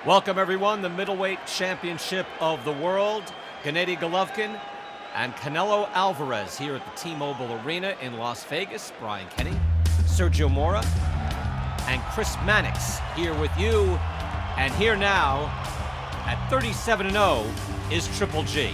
Welcome, everyone. The middleweight championship of the world. Gennady Golovkin and Canelo Alvarez here at the T-Mobile Arena in Las Vegas. Brian Kenny, Sergio Mora, and Chris Mannix here with you. And here now, at 37-0, is Triple G.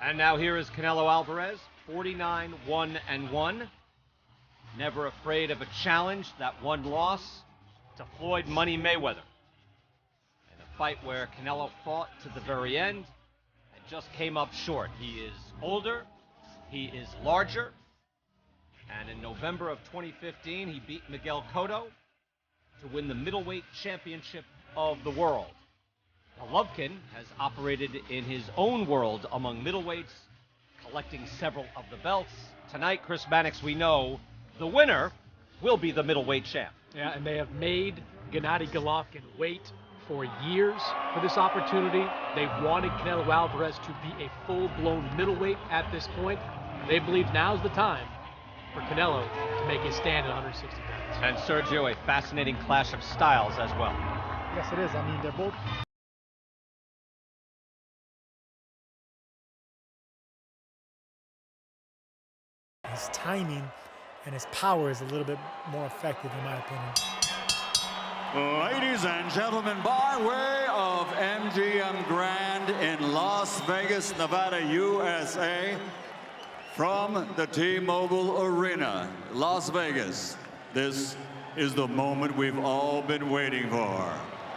And now here is Canelo Alvarez, 49-1-1. Never afraid of a challenge. That one loss to Floyd Money Mayweather. In a fight where Canelo fought to the very end and just came up short. He is older, he is larger, and in November of 2015, he beat Miguel Cotto to win the middleweight championship of the world. Golovkin has operated in his own world among middleweights, collecting several of the belts. Tonight, Chris Mannix, we know the winner will be the middleweight champ. Yeah, and they have made Gennady Golovkin wait for years for this opportunity. They wanted Canelo Alvarez to be a full-blown middleweight at this point. They believe now's the time for Canelo to make his stand at 160 pounds. And Sergio, a fascinating clash of styles as well. Yes, it is. I mean, they're both... His timing and his power is a little bit more effective, in my opinion. Ladies and gentlemen, by way of MGM Grand in Las Vegas, Nevada, USA, from the T-Mobile Arena, Las Vegas, this is the moment we've all been waiting for.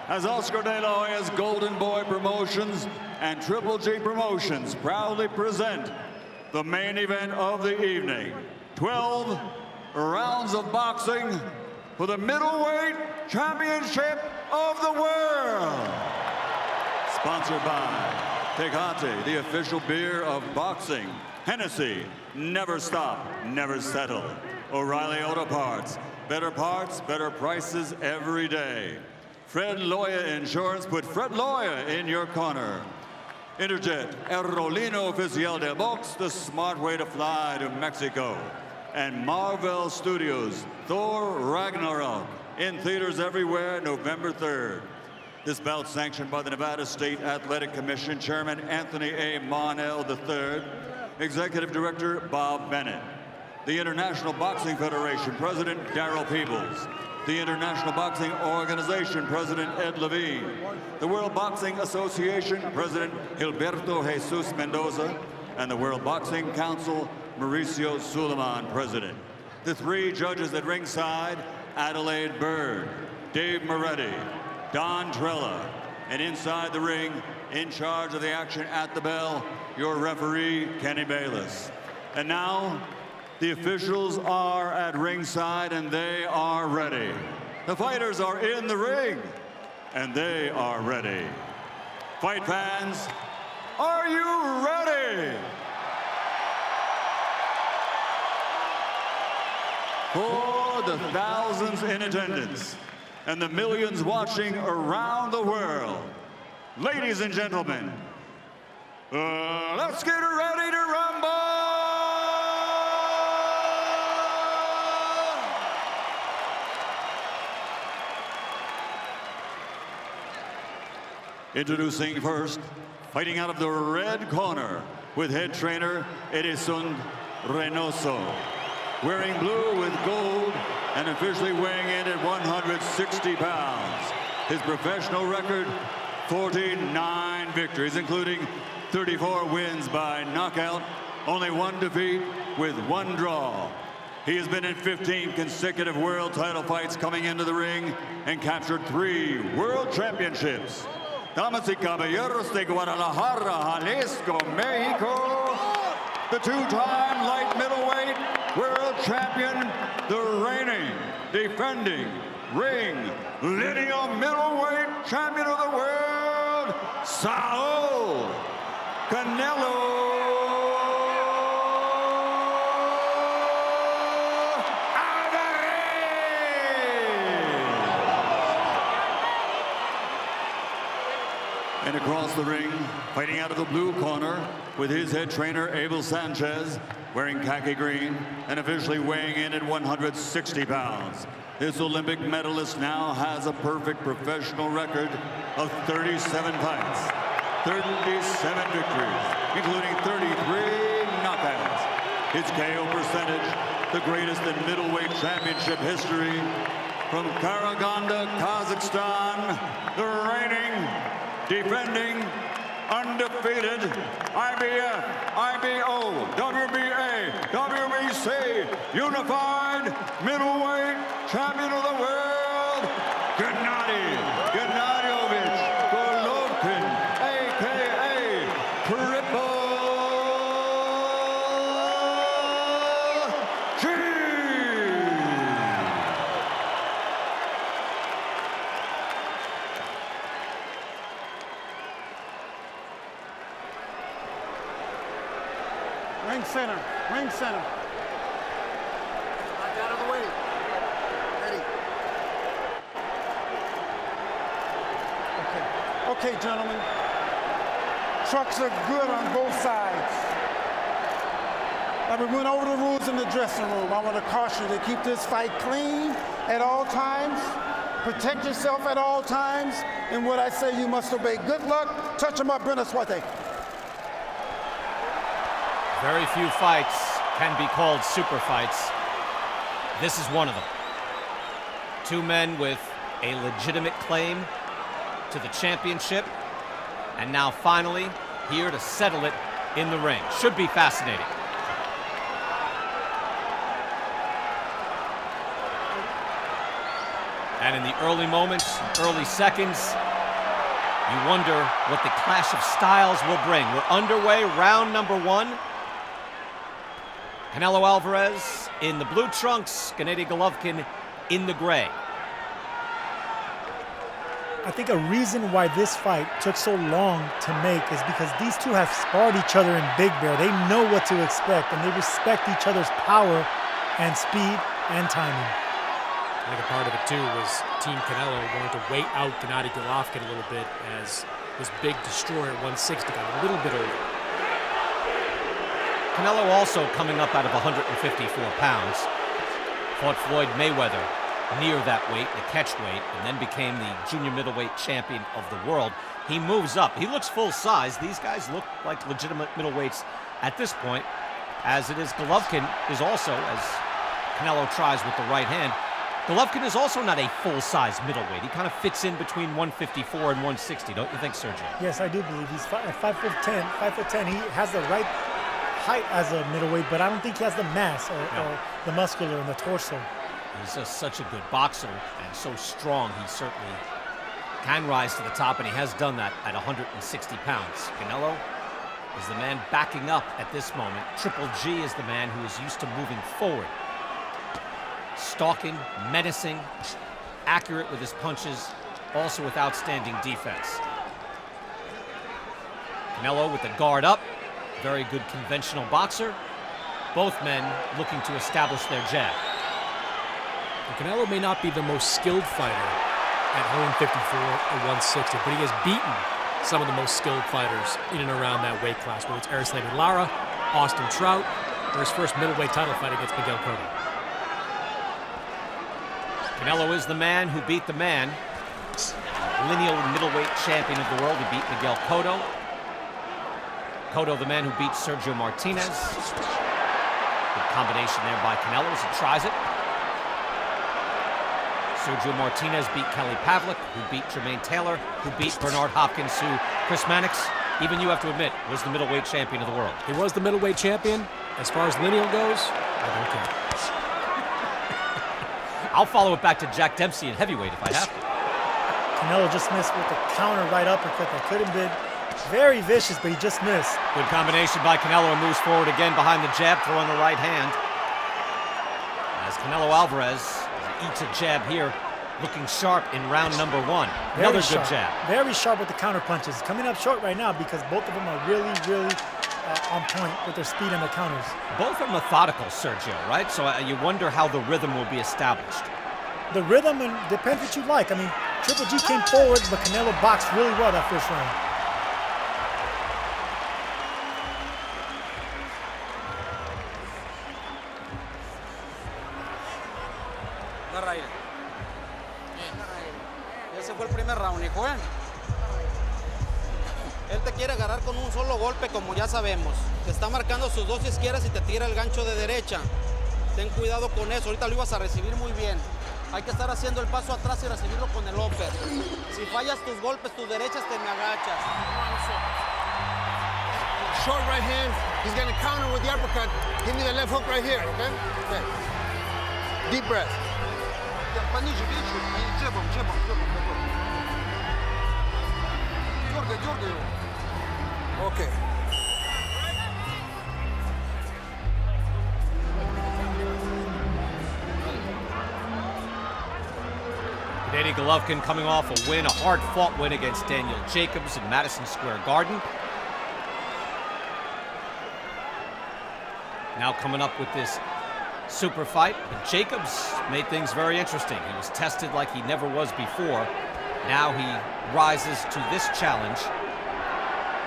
As Oscar De La Hoya's Golden Boy Promotions and Triple G Promotions proudly present the main event of the evening. 12 rounds of boxing for the middleweight championship of the world. Sponsored by Tecate, the official beer of boxing. Hennessy, never stop, never settle. O'Reilly Auto Parts, better prices every day. Fred Loya Insurance, put Fred Loya in your corner. Interjet, Aerolíneo Oficial de Box, the smart way to fly to Mexico. And Marvel Studios, Thor Ragnarok, in theaters everywhere, November 3rd. This bout sanctioned by the Nevada State Athletic Commission, Chairman Anthony A. Monell III, Executive Director Bob Bennett. The International Boxing Federation, President Darryl Peebles. The International Boxing Organization, President Ed Levine. The World Boxing Association, President Gilberto Jesus Mendoza. And the World Boxing Council, Mauricio Suleiman, President. The three judges at ringside, Adelaide Bird, Dave Moretti, Don Trella, and inside the ring, in charge of the action at the bell, your referee, Kenny Bayless. And now, The officials are at ringside and they are ready. The fighters are in the ring and they are ready. Fight fans, are you ready? For the thousands in attendance and the millions watching around the world, ladies and gentlemen, let's get ready to rumble! Introducing first, fighting out of the red corner with head trainer Edison Reynoso. Wearing blue with gold and officially weighing in at 160 pounds. His professional record, 49 victories, including 34 wins by knockout, only 1 defeat with 1 draw. He has been in 15 consecutive world title fights coming into the ring and captured 3 world championships. Damas y caballeros de Guadalajara, Jalisco, Mexico, the 2-time light middleweight world champion, the reigning, defending, ring, lineal middleweight champion of the world, Saul Canelo And across the ring, fighting out of the blue corner with his head trainer, Abel Sanchez, wearing khaki green and officially weighing in at 160 pounds. This Olympic medalist now has a perfect professional record of 37 fights, 37 victories, including 33 knockouts. His KO percentage, the greatest in middleweight championship history. From Karaganda, Kazakhstan, the reigning, defending, undefeated IBF, IBO, WBA, WBC, unified middleweight champion of the world, Gennady Golovkin, a.k.a. Triple G. Ring center, ring center. Back out of the way. Ready. Okay, gentlemen. Trucks are good on both sides. We went over the rules in the dressing room. I want to caution you to keep this fight clean at all times. Protect yourself at all times. And what I say, you must obey. Good luck. Touch him up, Brenda Swate. Very few fights can be called super fights. This is one of them. 2 men with a legitimate claim to the championship, and now finally here to settle it in the ring. Should be fascinating. And in the early moments, early seconds, you wonder what the clash of styles will bring. We're underway, round number 1. Canelo Alvarez in the blue trunks, Gennady Golovkin in the gray. I think a reason why this fight took so long to make is because these two have sparred each other in Big Bear. They know what to expect, and they respect each other's power and speed and timing. I think a part of it, too, was Team Canelo wanting to wait out Gennady Golovkin a little bit as this big destroyer at 160 got a little bit older. Canelo also coming up out of 154 pounds. Fought Floyd Mayweather near that weight, the catch weight, and then became the junior middleweight champion of the world. He moves up. He looks full size. These guys look like legitimate middleweights at this point, as it is Golovkin is also, as Canelo tries with the right hand, Golovkin is also not a full-size middleweight. He kind of fits in between 154 and 160, don't you think, Sergio? Yes, I do believe he's 5'10". 5'10". He has the right height as a middleweight, but I don't think he has the mass or the muscular in the torso. He's just such a good boxer and so strong. He certainly can rise to the top, and he has done that at 160 pounds. Canelo is the man backing up at this moment. Triple G is the man who is used to moving forward. Stalking, menacing, accurate with his punches, also with outstanding defense. Canelo with the guard up, very good conventional boxer. Both men looking to establish their jab. And Canelo may not be the most skilled fighter at 154 or 160, but he has beaten some of the most skilled fighters in and around that weight class, whether it's Erislandy Lara, Austin Trout, or his first middleweight title fight against Miguel Cotto. Canelo is the man who beat the man. Lineal middleweight champion of the world who beat Miguel Cotto. Cotto, the man who beat Sergio Martinez. Good combination there by Canelo as he tries it. Sergio Martinez beat Kelly Pavlik, who beat Jermaine Taylor, who beat Bernard Hopkins, who Chris Mannix, even you have to admit, was the middleweight champion of the world. He was the middleweight champion. As far as lineal goes, I don't care. I'll follow it back to Jack Dempsey in heavyweight if I have to. Canelo just missed with the counter right uppercut that could have been very vicious, but he just missed. Good combination by Canelo, and moves forward again behind the jab, throwing the right hand. As Canelo Alvarez eats a jab here, looking sharp in round number one. Another good jab. Very sharp with the counter punches. Coming up short right now because both of them are really on point with their speed and their counters. Both are methodical, Sergio, right? So you wonder how the rhythm will be established. The rhythm, and depends what you like. I mean, Triple G came forward, but Canelo boxed really well that first round. Ese fue el primer round, hijo, ¿eh? Él te quiere agarrar con un solo golpe, como ya sabemos. Te está marcando sus dos izquierdas y te tira el gancho de derecha. Ten cuidado con eso. Ahorita lo ibas a recibir muy bien. Hay que estar haciendo el paso atrás y recibirlo con el upper. Si fallas tus golpes, tus derechas, te me agachas. Short right hand. He's going to counter with the uppercut. Give me the left hook right here, okay? Okay. Deep breath. Пониже, видишь? Джебом. Дергай его. Okay. Gennady Golovkin coming off a win, a hard-fought win against Daniel Jacobs in Madison Square Garden. Now coming up with this super fight, but Jacobs made things very interesting. He was tested like he never was before. Now he rises to this challenge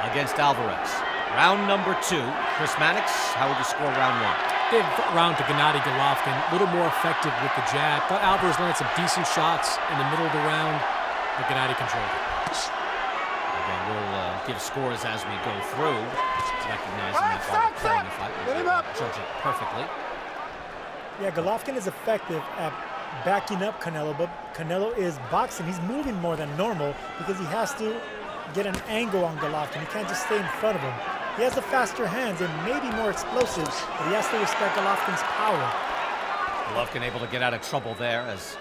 against Alvarez. Round number two. Chris Mannix, how would you score round one? Gave round to Gennady Golovkin, a little more effective with the jab. Thought Alvarez landed some decent shots in the middle of the round, but Gennady controlled it. Again, we'll give scores as we go through, recognizing that while we're playing the fight, we'll judge it perfectly. Yeah, Golovkin is effective at backing up Canelo, but Canelo is boxing. He's moving more than normal because he has to get an angle on Golovkin. He can't just stay in front of him. He has the faster hands and maybe more explosive, but he has to respect Golovkin's power. Golovkin able to get out of trouble there as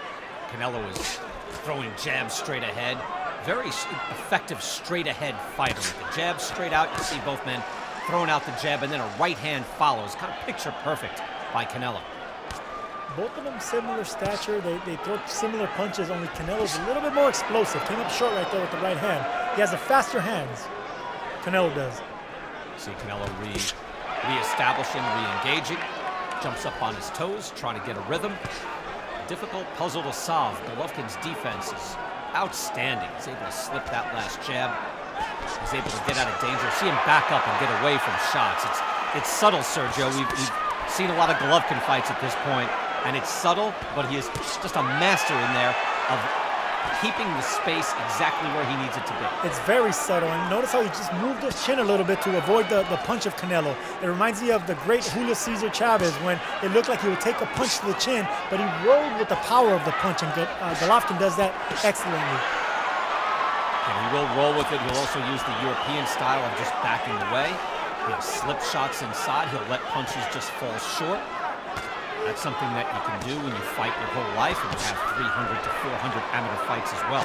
Canelo is throwing jabs straight ahead. Very effective straight ahead fighter with the jab straight out. You see both men throwing out the jab and then a right hand follows. Kind of picture perfect by Canelo. Both of them similar stature. They throw similar punches, only Canelo's a little bit more explosive. Came up short right there with the right hand. He has the faster hands. Canelo does. See Canelo re-establishing, re-engaging. Jumps up on his toes, trying to get a rhythm. Difficult puzzle to solve. Golovkin's defense is outstanding. He's able to slip that last jab. He's able to get out of danger. See him back up and get away from shots. It's subtle, Sergio. We've seen a lot of Golovkin fights at this point, and it's subtle, but he is just a master in there of keeping the space exactly where he needs it to be. It's very subtle, and notice how he just moved his chin a little bit to avoid the punch of Canelo. It reminds me of the great Julio Cesar Chavez when it looked like he would take a punch to the chin, but he rolled with the power of the punch, and Golovkin does that excellently. And he will roll with it. He'll also use the European style of just backing away. He'll slip shots inside. He'll let punches just fall short. That's something that you can do when you fight your whole life, and you have 300 to 400 amateur fights as well.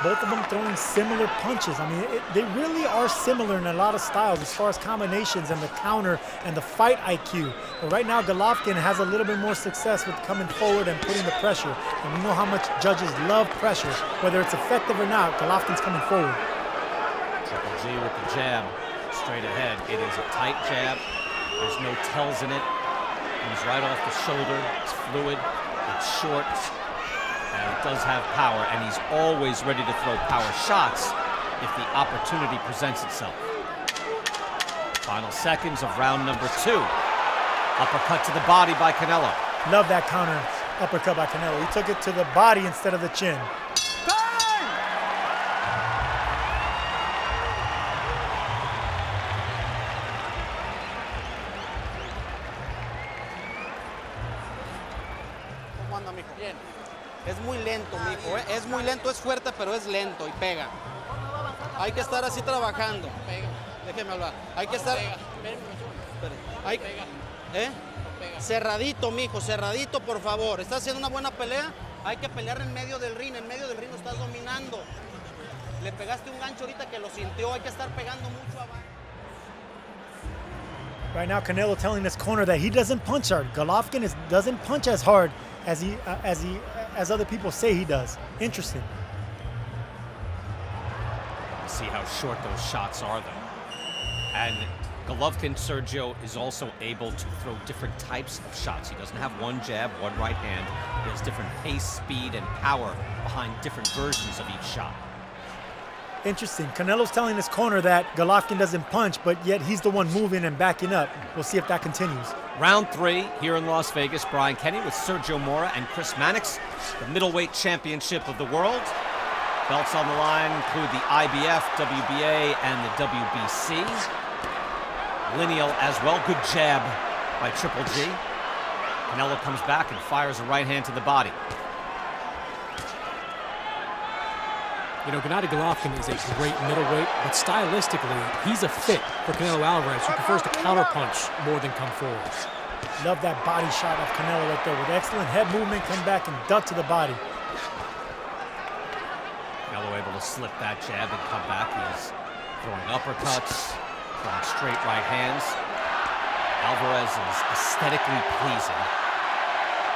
Both of them throwing similar punches. I mean, they really are similar in a lot of styles as far as combinations and the counter and the fight IQ. But right now, Golovkin has a little bit more success with coming forward and putting the pressure. And we know how much judges love pressure. Whether it's effective or not, Golovkin's coming forward. Triple G with the jab, straight ahead. It is a tight jab. There's no tells in it. Comes right off the shoulder. It's fluid. It's short. And it does have power, and he's always ready to throw power shots if the opportunity presents itself. Final seconds of round number 2. Uppercut to the body by Canelo. Love that counter uppercut by Canelo. He took it to the body instead of the chin. Es muy lento, mijo, ¿eh? Es muy lento, es fuerte, pero es lento y pega. Hay que estar así trabajando. Déjeme hablar. Hay que estar... Cerradito, mijo, cerradito, por favor. Estás haciendo una buena pelea. Hay que pelear en medio del ring. En medio del ring lo estás dominando. Le pegaste un gancho ahorita que lo sintió. Hay que estar pegando mucho abajo. Right now, Canelo telling his corner that he doesn't punch hard. Golovkin doesn't punch as hard as other people say he does. Interesting. See how short those shots are, though. And Golovkin, Sergio, is also able to throw different types of shots. He doesn't have one jab, one right hand. He has different pace, speed, and power behind different versions of each shot. Interesting. Canelo's telling his corner that Golovkin doesn't punch, but yet he's the one moving and backing up. We'll see if that continues. Round 3 here in Las Vegas. Brian Kenny with Sergio Mora and Chris Mannix. The middleweight championship of the world. Belts on the line include the IBF, WBA, and the WBC. Lineal as well. Good jab by Triple G. Canelo comes back and fires a right hand to the body. You know, Gennady Golovkin is a great middleweight, but stylistically, he's a fit for Canelo Alvarez, who prefers to counterpunch more than come forward. Love that body shot of Canelo right there. With excellent head movement, come back and duck to the body. Canelo able to slip that jab and come back. He's throwing uppercuts, throwing straight right hands. Alvarez is aesthetically pleasing.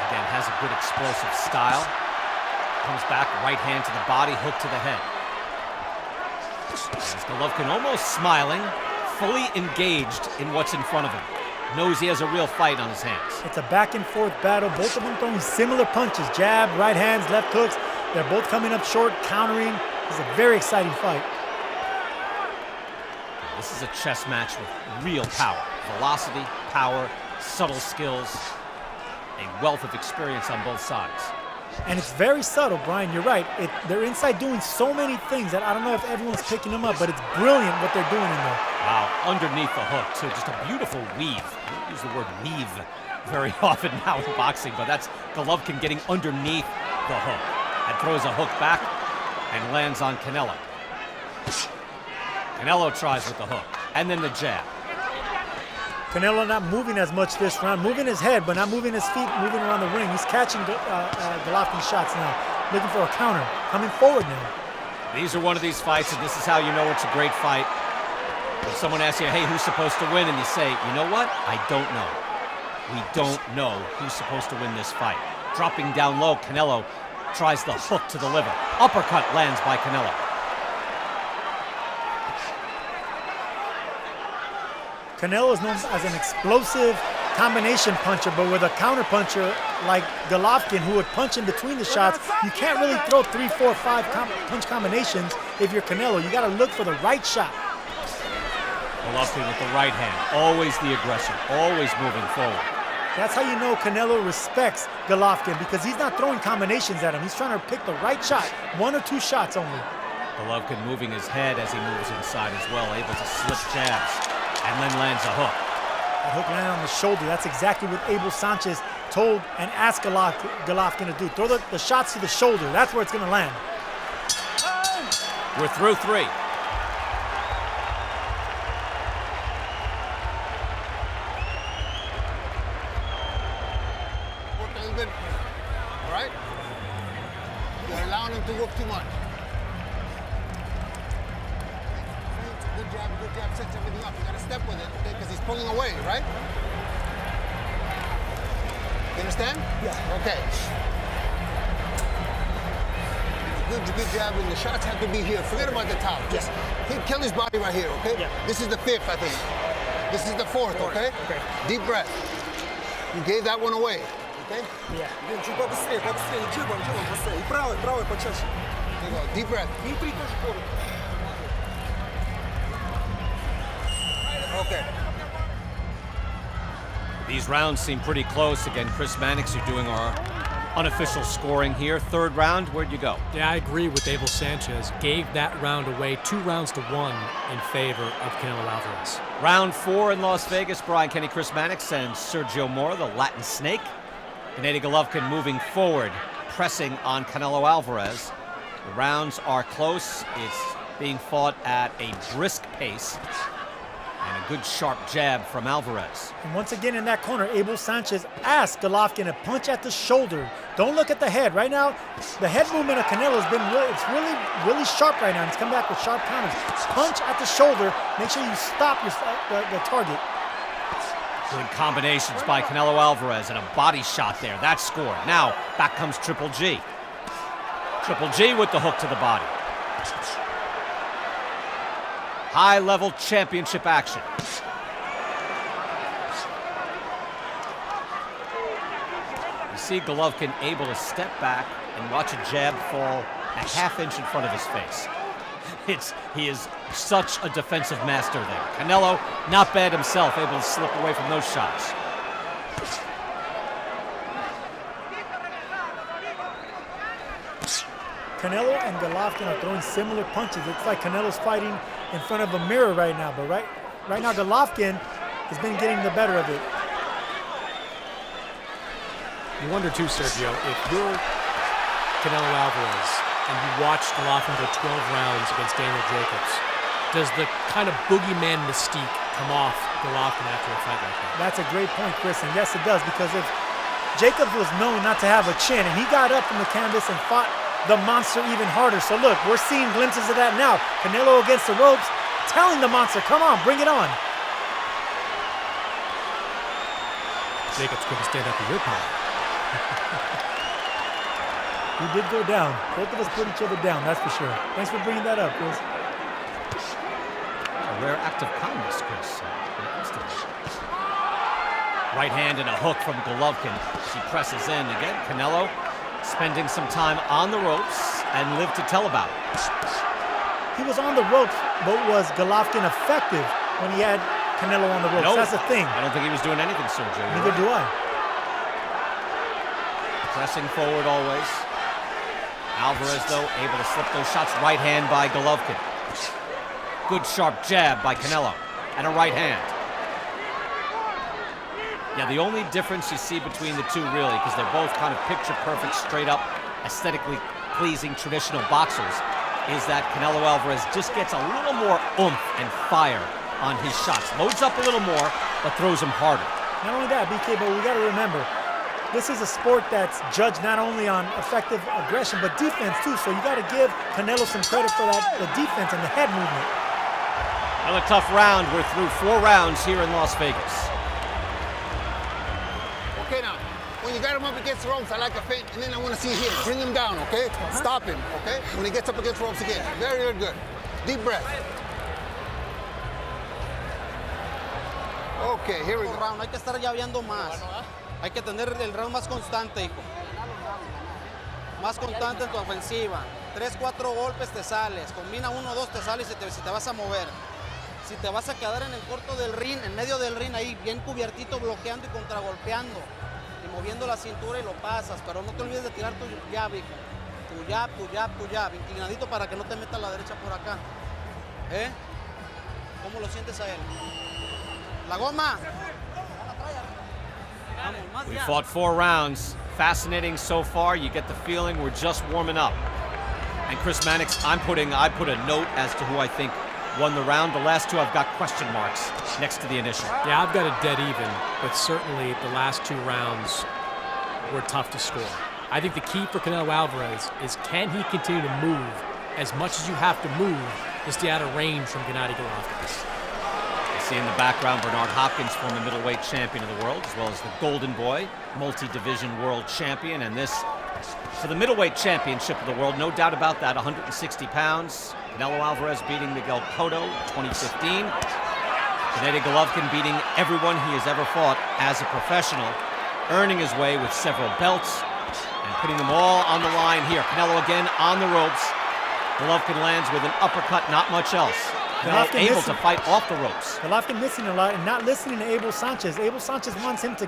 Again, has a good explosive style. Comes back, right hand to the body, hook to the head. As Golovkin almost smiling, fully engaged in what's in front of him. Knows he has a real fight on his hands. It's a back and forth battle. Both of them throwing similar punches. Jab, right hands, left hooks. They're both coming up short, countering. It's a very exciting fight. This is a chess match with real power. Velocity, power, subtle skills, a wealth of experience on both sides. And it's very subtle, Brian, you're right. They're inside doing so many things that I don't know if everyone's picking them up, but it's brilliant what they're doing in there. Wow, underneath the hook, too. Just a beautiful weave. I don't use the word weave very often now in boxing, but that's Golovkin getting underneath the hook. And throws a hook back and lands on Canelo. Canelo tries with the hook, and then the jab. Canelo not moving as much this round, moving his head, but not moving his feet, moving around the ring. He's catching Golovkin's shots now, looking for a counter, coming forward now. These are one of these fights, and this is how you know it's a great fight. When someone asks you, hey, who's supposed to win? And you say, you know what? I don't know. We don't know who's supposed to win this fight. Dropping down low, Canelo tries the hook to the liver. Uppercut lands by Canelo. Canelo is known as an explosive combination puncher, but with a counter puncher like Golovkin, who would punch in between the shots, you can't really throw 3, 4, 5 punch combinations if you're Canelo. You got to look for the right shot. Golovkin with the right hand, always the aggressor, always moving forward. That's how you know Canelo respects Golovkin, because he's not throwing combinations at him. He's trying to pick the right shot, 1 or 2 shots only. Golovkin moving his head as he moves inside as well, able to slip jabs. And then lands a hook. That hook landed on the shoulder. That's exactly what Abel Sanchez told and asked Golovkin to do. Throw the shots to the shoulder. That's where it's going to land. We're through 3. Work a little bit, all right? You're allowing him to work too much. good jab, sets everything up. You got to step with it, okay? Because he's pulling away, right? You understand? Yeah. Okay. Good jab, and the shots have to be here. Forget about the top. Just kill his body right here, okay? Yeah. This is the fifth, I think. This is the fourth, okay? Okay. Deep breath. You gave that one away, okay? Yeah. There you go. Deep breath. Okay. These rounds seem pretty close. Again, Chris Mannix, you're doing our unofficial scoring here. Third round, where'd you go? Yeah, I agree with Abel Sanchez. Gave that round away 2 rounds to 1 in favor of Canelo Alvarez. Round 4 in Las Vegas. Brian Kenny, Chris Mannix, and Sergio Mora, the Latin Snake. Gennady Golovkin moving forward, pressing on Canelo Alvarez. The rounds are close. It's being fought at a brisk pace. And a good sharp jab from Alvarez. And once again in that corner, Abel Sanchez asked Golovkin to punch at the shoulder. Don't look at the head. Right now, the head movement of Canelo has been really sharp right now. He's come back with sharp counters. Punch at the shoulder. Make sure you stop the target. Good combinations by Canelo Alvarez and a body shot there. That scored. Now, back comes Triple G. Triple G with the hook to the body. High-level championship action. You see Golovkin able to step back and watch a jab fall a half-inch in front of his face. He is such a defensive master there. Canelo, not bad himself, able to slip away from those shots. Canelo and Golovkin are throwing similar punches. It's like Canelo's fighting in front of a mirror right now, but right now Golovkin has been getting the better of it. You wonder too, Sergio, if you're Canelo Alvarez and you watch Golovkin go 12 rounds against Daniel Jacobs, does the kind of boogeyman mystique come off Golovkin after a fight like that? That's a great point, Chris, and yes it does, because if Jacobs was known not to have a chin and he got up from the canvas and fought the monster even harder. So look, we're seeing glimpses of that now. Canelo against the ropes, telling the monster, come on, bring it on. Jacobs couldn't stand up to your power. He did go down. Both of us put each other down, that's for sure. Thanks for bringing that up, Chris. A rare act of kindness, Chris. Right hand and a hook from Golovkin. She presses in again. Canelo spending some time on the ropes and lived to tell about it. He was on the ropes, but was Golovkin effective when he had Canelo on the ropes? No, that's the thing. I don't think he was doing anything, Sergio. Neither do I. Pressing forward always. Alvarez, though, able to slip those shots. Right hand by Golovkin. Good sharp jab by Canelo. And a right hand. Yeah, the only difference you see between the two, really, because they're both kind of picture-perfect, straight-up, aesthetically pleasing traditional boxers, is that Canelo Alvarez just gets a little more oomph and fire on his shots. Loads up a little more, but throws them harder. Not only that, BK, but we got to remember, this is a sport that's judged not only on effective aggression, but defense, too. So you got to give Canelo some credit for that, the defense and the head movement. Another tough round. We're through 4 rounds here in Las Vegas. Okay, now, when you got him up against the ropes, I like a feint, and then I want to see him. Bring him down, okay? Stop him, okay? When he gets up against the ropes again. Very, very good. Deep breath. Okay, here we go. Hay que estar llaveando más. Hay que tener el round más constante, hijo. Más constante en tu ofensiva. 3, 4 golpes te sales. Combina 1, 2, te sales si te vas a mover. Si te vas a quedar en el corto del ring, en medio del ring, ahí bien cubiertito, bloqueando y contragolpeando. Y moviendo la cintura y lo pasas. Pero no te olvides de tirar tu jab, hijo. Tu jab, tu jab, tu jab. Inclinadito para que no te meta la derecha por acá. ¿Eh? ¿Cómo lo sientes a él? La goma. We fought 4 rounds. Fascinating so far. You get the feeling we're just warming up. And Chris Mannix, I put a note as to who I think won the round. The last 2, I've got question marks next to the initial. Yeah, I've got a dead even, but certainly the last 2 rounds were tough to score. I think the key for Canelo Alvarez is, can he continue to move as much as you have to move just out of range from Gennady Golovkin. You see in the background Bernard Hopkins, former middleweight champion of the world, as well as the Golden Boy, multi-division world champion, and this for the middleweight championship of the world, no doubt about that, 160 pounds. Canelo Alvarez beating Miguel Cotto in 2015. Gennady Golovkin beating everyone he has ever fought as a professional, earning his way with several belts and putting them all on the line here. Canelo again on the ropes. Golovkin lands with an uppercut, not much else. Canelo able to fight off the ropes. Golovkin missing a lot and not listening to Abel Sanchez. Abel Sanchez wants him to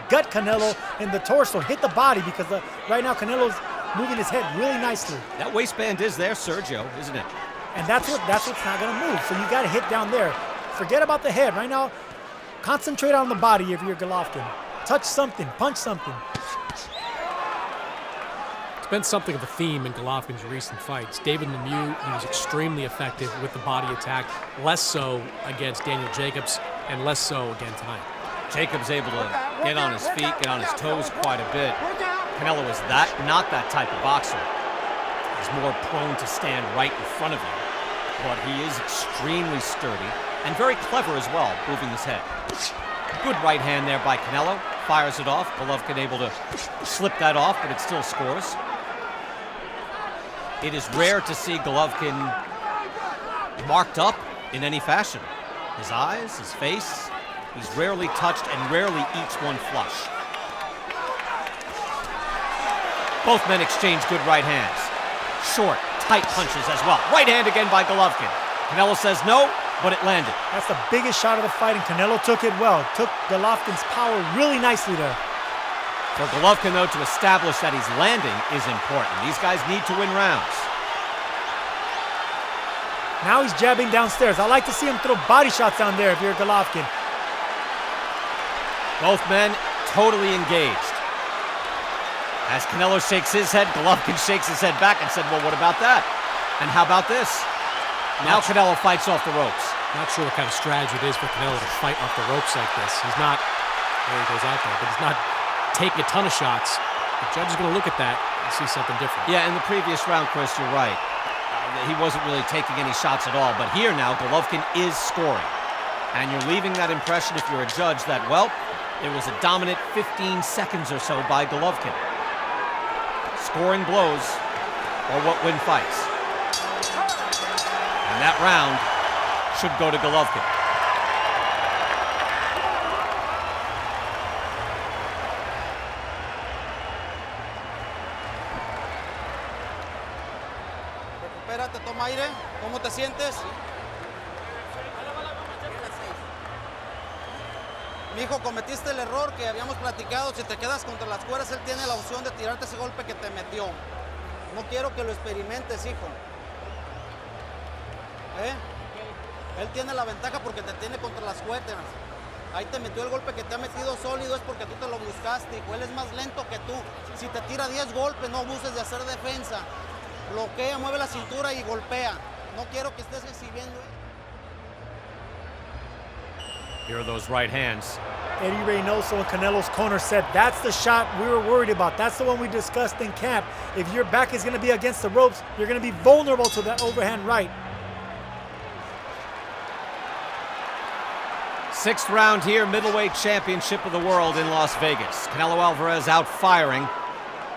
gut Canelo in the torso, hit the body, because right now Canelo's moving his head really nicely. That waistband is there, Sergio, isn't it? And that's what's not going to move. So you got to hit down there. Forget about the head. Right now, concentrate on the body if you're Golovkin. Touch something, punch something. It's been something of a theme in Golovkin's recent fights. David Lemieux, he was extremely effective with the body attack, less so against Daniel Jacobs, and less so again tonight. Jacobs able to get on his feet, get on his toes quite a bit. Canelo is not that type of boxer. He's more prone to stand right in front of you, but he is extremely sturdy and very clever as well, moving his head. Good right hand there by Canelo, fires it off. Golovkin able to slip that off, but it still scores. It is rare to see Golovkin marked up in any fashion. His eyes, his face, he's rarely touched and rarely eats one flush. Both men exchange good right hands. Short, tight punches as well. Right hand again by Golovkin. Canelo says no, but it landed. That's the biggest shot of the fight, and Canelo took it well. Took Golovkin's power really nicely there. For Golovkin, though, to establish that he's landing is important. These guys need to win rounds. Now he's jabbing downstairs. I like to see him throw body shots down there if you're Golovkin. Both men totally engaged. As Canelo shakes his head, Golovkin shakes his head back and said, well, what about that? And how about this? Now Canelo fights off the ropes. Not sure what kind of strategy it is for Canelo to fight off the ropes like this. He's not, there he goes out there, but he's not taking a ton of shots. The judge is going to look at that and see something different. Yeah, in the previous round, Chris, you're right. He wasn't really taking any shots at all. But here now, Golovkin is scoring. And you're leaving that impression, if you're a judge, that, well, there was a dominant 15 seconds or so by Golovkin. Scoring blows are what win fights. And that round should go to Golovkin. Recupérate, toma aire. ¿Cómo te sientes? Mijo, cometiste el error que habíamos platicado. Si te quedas contra las cuerdas, él tiene la opción de tirarte ese golpe que te metió. No quiero que lo experimentes, hijo. Él tiene la ventaja porque te tiene contra las cuerdas. Ahí te metió el golpe que te ha metido sólido, es porque tú te lo buscaste, hijo. Él es más lento que tú. Si te tira 10 golpes, no abuses de hacer defensa. Bloquea, mueve la cintura y golpea. No quiero que estés exhibiendo. Here are those right hands. Eddie Reynoso in Canelo's corner said, that's the shot we were worried about. That's the one we discussed in camp. If your back is going to be against the ropes, you're going to be vulnerable to that overhand right. Sixth round here, middleweight championship of the world in Las Vegas. Canelo Alvarez out firing.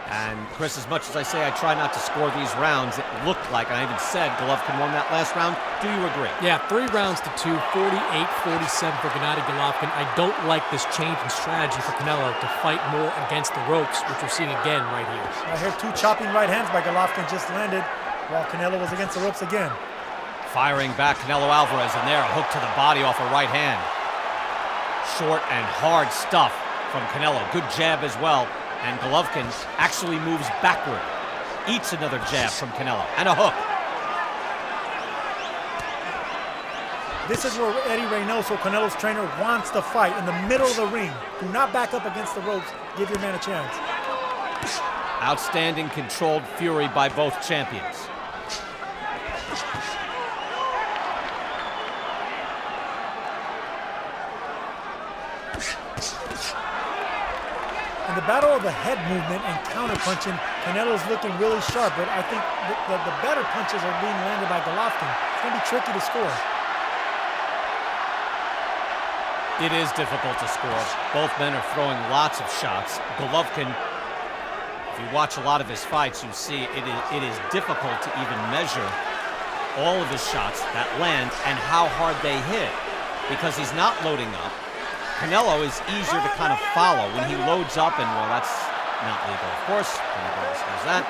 And Chris, as much as I say I try not to score these rounds, it looked like, and I even said Golovkin won that last round. Do you agree? Yeah, 3 rounds to 2, 48-47 for Gennady Golovkin. I don't like this change in strategy for Canelo to fight more against the ropes, which we're seeing again right here. I heard 2 chopping right hands by Golovkin just landed while Canelo was against the ropes again. Firing back Canelo Alvarez, and there, a hook to the body off a right hand. Short and hard stuff from Canelo. Good jab as well. And Golovkin actually moves backward, eats another jab from Canelo, and a hook. This is where Eddie Reynoso, Canelo's trainer, wants to fight, in the middle of the ring. Do not back up against the ropes. Give your man a chance. Outstanding controlled fury by both champions. In the battle of the head movement and counter-punching, Canelo's looking really sharp, but I think the better punches are being landed by Golovkin. He's going to be tricky to score. It is difficult to score. Both men are throwing lots of shots. Golovkin, if you watch a lot of his fights, you see it is difficult to even measure all of his shots that land and how hard they hit because he's not loading up. Canelo is easier to kind of follow when he loads up, and well, that's not legal, of course. Anybody does that.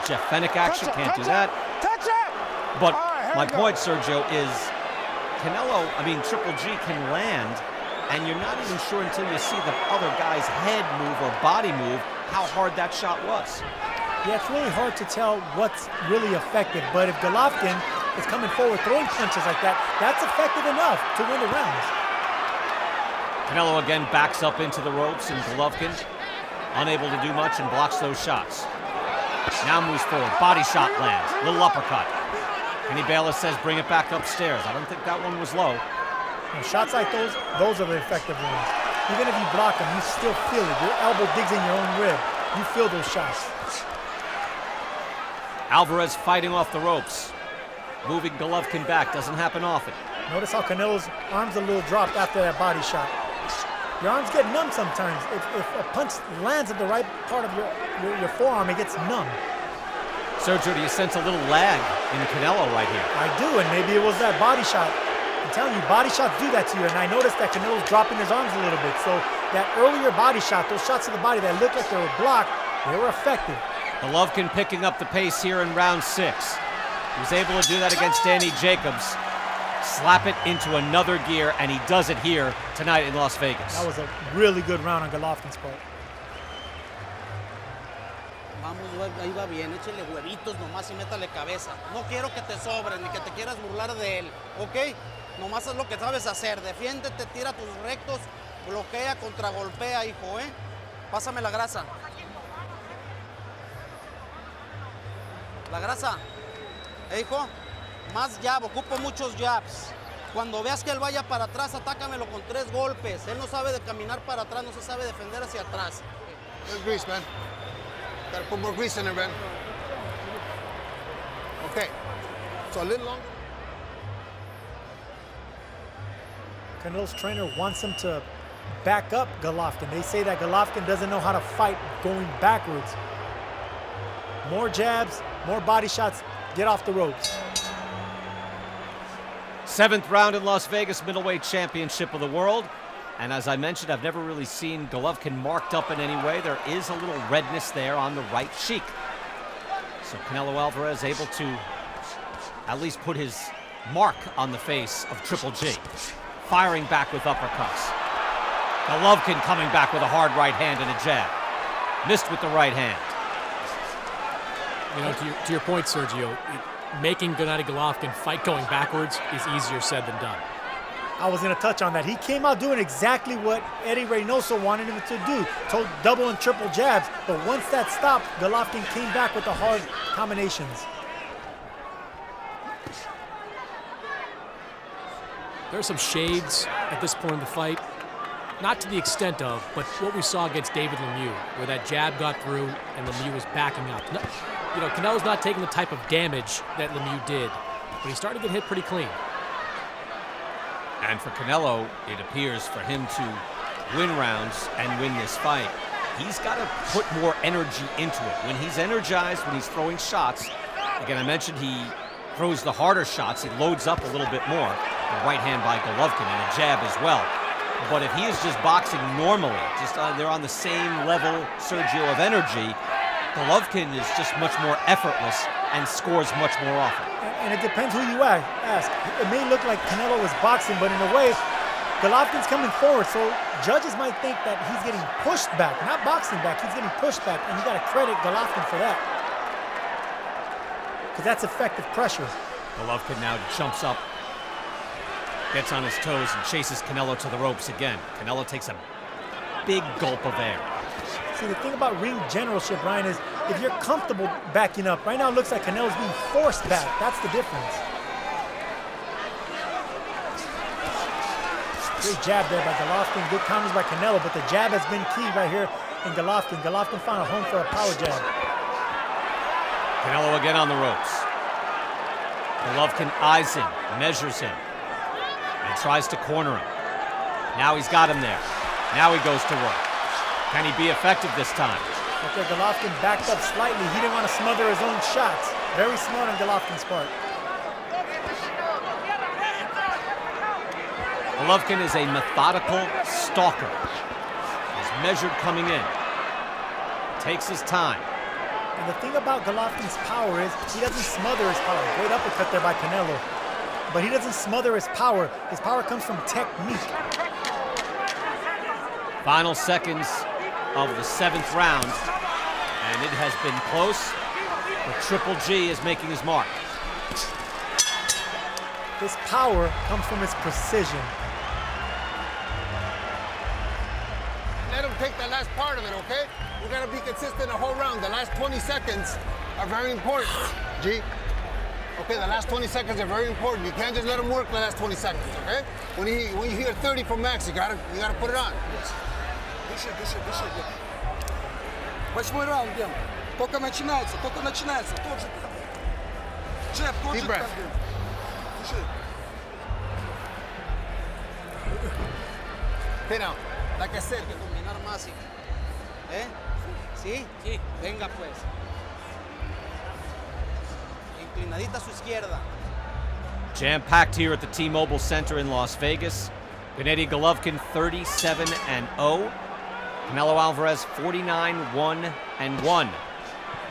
Jeff Fennick action, can't do that. Touch it! But All right, my here we go. point, Sergio, is Triple G can land, and you're not even sure until you see the other guy's head move or body move how hard that shot was. Yeah, it's really hard to tell what's really effective, but if Golovkin is coming forward throwing punches like that, that's effective enough to win the rounds. Canelo again backs up into the ropes, and Golovkin unable to do much and blocks those shots. Now moves forward, body shot lands, little uppercut. Kenny Bayless says bring it back upstairs. I don't think that one was low. And shots like those are the effective ones. Even if you block them, you still feel it. Your elbow digs in your own rib. You feel those shots. Alvarez fighting off the ropes, moving Golovkin back, doesn't happen often. Notice how Canelo's arms a little dropped after that body shot. Your arms get numb sometimes. If a punch lands at the right part of your forearm, it gets numb. Sergio, do you sense a little lag in Canelo right here? I do, and maybe it was that body shot. I'm telling you, body shots do that to you, and I noticed that Canelo's dropping his arms a little bit. So that earlier body shot, those shots to the body that looked like they were blocked, they were effective. Golovkin picking up the pace here in round 6. He was able to do that against Danny Jacobs. Slap it into another gear, and he does it here tonight in Las Vegas. That was a really good round on Golovkin's part. Vamos, ahí va bien, échale huevitos nomás y métale cabeza. No quiero que te sobres ni que te quieras burlar de él, ¿ok? Nomás es lo que sabes hacer. Defiéndete, tira tus rectos, bloquea, contragolpea, hijo, ¿eh? Pásame la grasa. La grasa. Hijo, más jab, ocupo muchos jabs. Cuando veas que él vaya para atrás, atácamelo con 3 golpes. Él no sabe de caminar para atrás, no se sabe defender hacia atrás. There's grease, man. Gotta put more grease in there, man. Okay. So a little longer. Canelo's trainer wants him to back up Golovkin. They say that Golovkin doesn't know how to fight going backwards. More jabs, more body shots, get off the ropes. 7th round in Las Vegas Middleweight Championship of the World. And as I mentioned, I've never really seen Golovkin marked up in any way. There is a little redness there on the right cheek. So Canelo Alvarez able to at least put his mark on the face of Triple G. Firing back with uppercuts. Golovkin coming back with a hard right hand and a jab. Missed with the right hand. You know, to your point, Sergio, making Gennady Golovkin fight going backwards is easier said than done. I was going to touch on that. He came out doing exactly what Eddie Reynoso wanted him to do, to double and triple jabs. But once that stopped, Golovkin came back with the hard combinations. There are some shades at this point in the fight. Not to the extent of, but what we saw against David Lemieux, where that jab got through and Lemieux was backing up. No, you know, Canelo's not taking the type of damage that Lemieux did, but he started to get hit pretty clean. And for Canelo, it appears for him to win rounds and win this fight, he's got to put more energy into it. When he's energized, when he's throwing shots, again, I mentioned he throws the harder shots, he loads up a little bit more. The right hand by Golovkin and a jab as well. But if he is just boxing normally, just they're on the same level, Sergio, of energy, Golovkin is just much more effortless and scores much more often. And it depends who you ask. It may look like Canelo is boxing, but in a way, Golovkin's coming forward, so judges might think that he's getting pushed back, not boxing back, he's getting pushed back, and you got to credit Golovkin for that. Because that's effective pressure. Golovkin now jumps up, gets on his toes, and chases Canelo to the ropes again. Canelo takes a big gulp of air. See, the thing about ring generalship, Ryan, is if you're comfortable backing up, right now it looks like Canelo's being forced back. That's the difference. Great jab there by Golovkin. Good counters by Canelo, but the jab has been key right here in Golovkin. Golovkin found a home for a power jab. Canelo again on the ropes. Golovkin eyes him, measures him, and tries to corner him. Now he's got him there. Now he goes to work. Can he be effective this time? Okay, Golovkin backed up slightly. He didn't want to smother his own shots. Very smart on Golovkin's part. Golovkin is a methodical stalker. He's measured coming in. Takes his time. And the thing about Golovkin's power is he doesn't smother his power. Great uppercut there by Canelo. But he doesn't smother his power. His power comes from technique. Final seconds of the 7th round. And it has been close. But Triple G is making his mark. His power comes from his precision. Let him take the last part of it, okay? We gotta be consistent the whole round. The last 20 seconds are very important, G. Okay, the last 20 seconds are very important. You can't just let him work the last 20 seconds, okay? When you hear 30 from Max, you gotta put it on. Дыши. Восьмой раунд, Дем. Только начинается, тот же темп. Джеб, тот же темп. Дыши. Stay down. Like I said, Dominar más. ¿Eh? ¿Sí? Sí. Venga pues. Inclinadita a su izquierda. Jam-packed here at the T-Mobile Center in Las Vegas. Gennady Golovkin 37-0. Canelo Alvarez 49-1-1.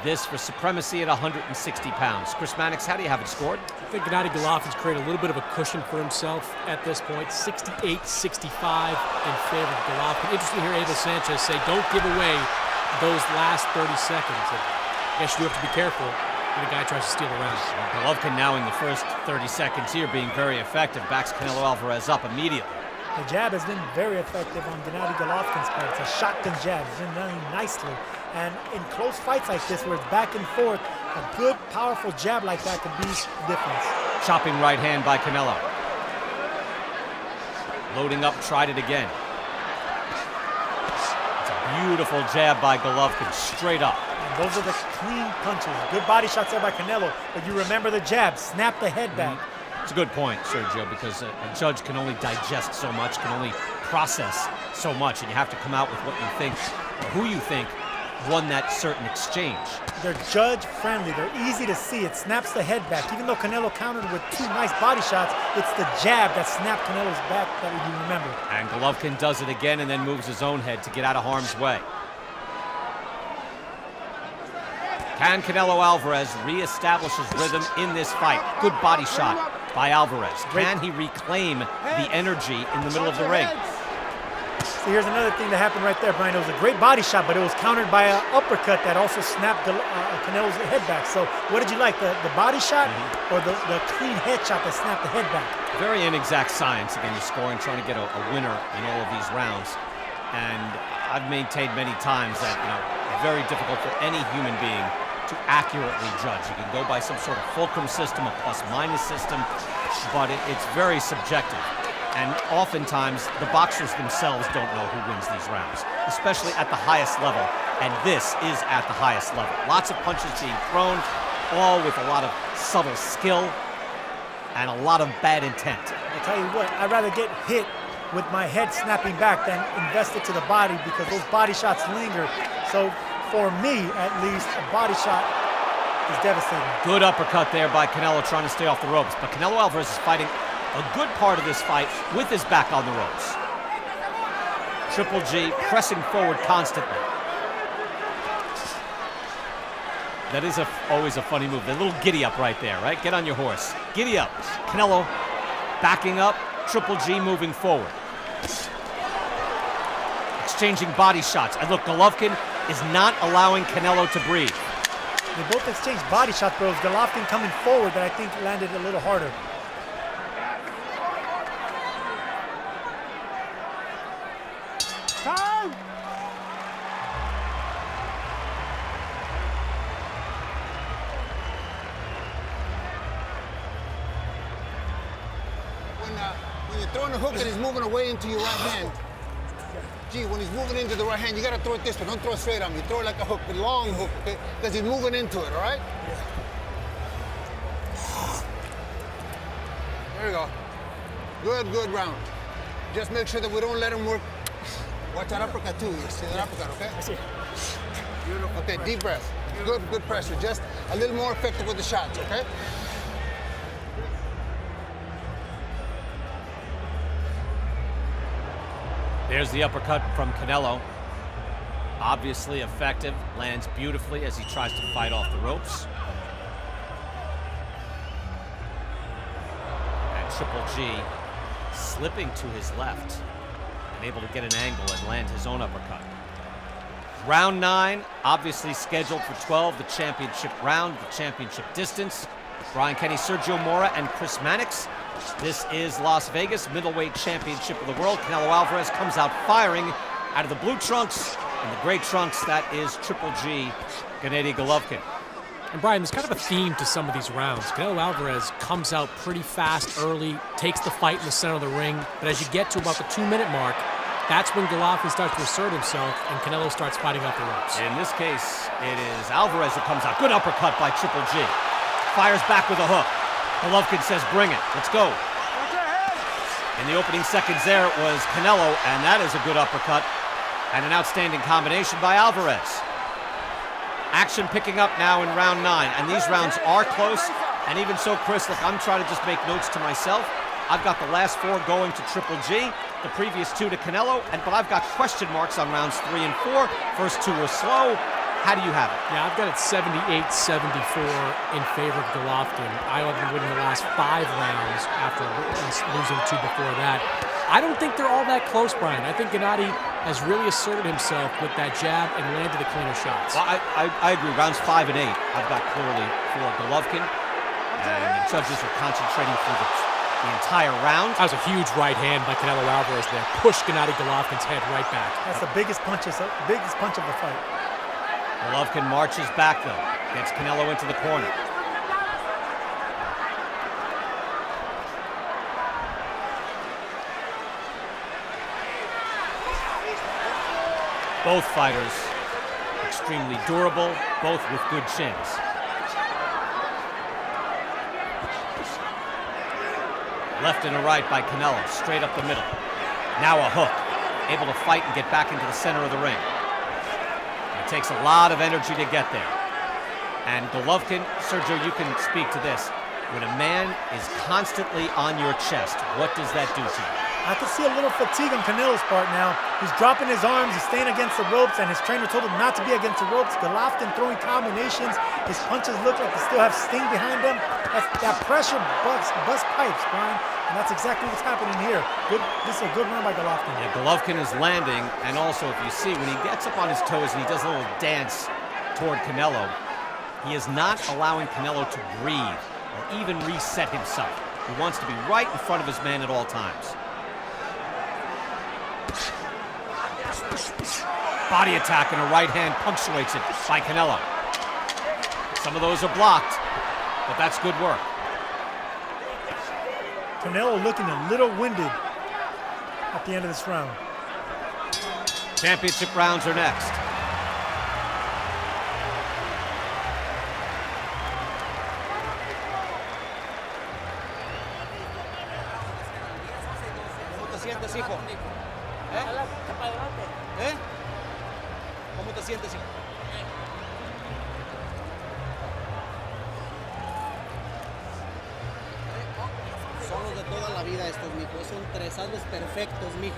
This for supremacy at 160 pounds. Chris Mannix, how do you have it scored? I think Gennady Golovkin's created a little bit of a cushion for himself at this point. 68-65 in favor of Golovkin. Interesting to hear Abel Sanchez say, don't give away those last 30 seconds. And I guess you do have to be careful when a guy tries to steal a round. Golovkin now in the first 30 seconds here being very effective. Backs Canelo Alvarez up immediately. The jab has been very effective on Gennady Golovkin's part. It's a shotgun jab. It's been running nicely. And in close fights like this, where it's back and forth, a good, powerful jab like that could be the difference. Chopping right hand by Canelo. Loading up, tried it again. It's a beautiful jab by Golovkin, straight up. And those are the clean punches. Good body shots there by Canelo, but you remember the jab. Snap the head back. It's a good point, Sergio, because a judge can only digest so much, can only process so much, and you have to come out with what you think, or who you think won that certain exchange. They're judge-friendly. They're easy to see. It snaps the head back. Even though Canelo countered with 2 nice body shots, it's the jab that snapped Canelo's back that you remember. And Golovkin does it again and then moves his own head to get out of harm's way. Can Canelo Alvarez reestablish his rhythm in this fight? Good body shot by Alvarez. Can he reclaim the energy in the middle of the ring? See, here's another thing that happened right there, Brian. It was a great body shot, but it was countered by an uppercut that also snapped Canelo's head back. So what did you like, the body shot or the clean head shot that snapped the head back? Very inexact science. Again, you're scoring, trying to get a winner in all of these rounds. And I've maintained many times that, very difficult for any human being to accurately judge. You can go by some sort of fulcrum system, a plus-minus system, but it's very subjective. And oftentimes, the boxers themselves don't know who wins these rounds, especially at the highest level. And this is at the highest level. Lots of punches being thrown, all with a lot of subtle skill and a lot of bad intent. I'll tell you what, I'd rather get hit with my head snapping back than invest it to the body, because those body shots linger. So for me, at least, a body shot is devastating. Good uppercut there by Canelo, trying to stay off the ropes. But Canelo Alvarez is fighting a good part of this fight with his back on the ropes. Triple G pressing forward constantly. That is always a funny move. The little giddy up right there, right? Get on your horse. Giddy up. Canelo backing up. Triple G moving forward. Exchanging body shots. And look, Golovkin is not allowing Canelo to breathe. They both exchanged body shots, but it was Golovkin coming forward that I think landed a little harder. Time! When you're throwing a hook and he's moving away into your right hand, when he's moving into the right hand, you gotta throw it this way. Don't throw it straight on me. Throw it like a hook, a long hook, okay? Because he's moving into it, all right? There you go. Good, good round. Just make sure that we don't let him work. Watch that uppercut too. You see that uppercut, okay? I see. Beautiful. Okay, deep breath. Good, good pressure. Just a little more effective with the shots, okay? There's the uppercut from Canelo. Obviously effective, lands beautifully as he tries to fight off the ropes. And Triple G slipping to his left and able to get an angle and land his own uppercut. Round 9, obviously scheduled for 12, the championship round, the championship distance. Brian Kenny, Sergio Mora, and Chris Mannix. This is Las Vegas, middleweight championship of the world. Canelo Alvarez comes out firing out of the blue trunks. In the gray trunks, that is Triple G, Gennady Golovkin. And Brian, there's kind of a theme to some of these rounds. Canelo Alvarez comes out pretty fast early, takes the fight in the center of the ring, but as you get to about the 2-minute mark, that's when Golovkin starts to assert himself and Canelo starts fighting off the ropes. In this case, it is Alvarez who comes out. Good uppercut by Triple G. Fires back with a hook. Golovkin says, bring it, let's go. In the opening seconds there, it was Canelo, and that is a good uppercut and an outstanding combination by Alvarez. Action picking up now in round 9, and these rounds are close, and even so, Chris, look, I'm trying to just make notes to myself. I've got the last 4 going to Triple G, the previous 2 to Canelo, but I've got question marks on rounds 3 and 4. First 2 were slow. How do you have it? Yeah, I've got it 78-74 in favor of Golovkin. I have been winning the last 5 rounds after losing 2 before that. I don't think they're all that close, Brian. I think Gennady has really asserted himself with that jab and landed the cleaner shots. Well, I agree. Rounds 5 and 8, I've got clearly for Golovkin, and the judges are concentrating through the entire round. That was a huge right hand by Canelo Alvarez there. Pushed Gennady Golovkin's head right back. That's the biggest punch of the fight. Golovkin marches back, though. Gets Canelo into the corner. Both fighters extremely durable, both with good chins. Left and a right by Canelo, straight up the middle. Now a hook, able to fight and get back into the center of the ring. It takes a lot of energy to get there. And Golovkin, Sergio, you can speak to this. When a man is constantly on your chest, what does that do to you? I can see a little fatigue on Canelo's part now. He's dropping his arms, he's staying against the ropes, and his trainer told him not to be against the ropes. Golovkin throwing combinations. His punches look like they still have sting behind them. That pressure bust pipes, Brian. And that's exactly what's happening here. This is a good run by Golovkin. Yeah, Golovkin is landing, and also if you see, when he gets up on his toes and he does a little dance toward Canelo, he is not allowing Canelo to breathe or even reset himself. He wants to be right in front of his man at all times. Body attack and a right hand punctuates it by Canelo. Some of those are blocked, but that's good work. Canelo looking a little winded at the end of this round. Championship rounds are next. ¿Cómo te sientes, hijo? ¿Cómo te sientes, hijo? Son los de toda la vida estos, mijo. Son tresados perfectos, mijo.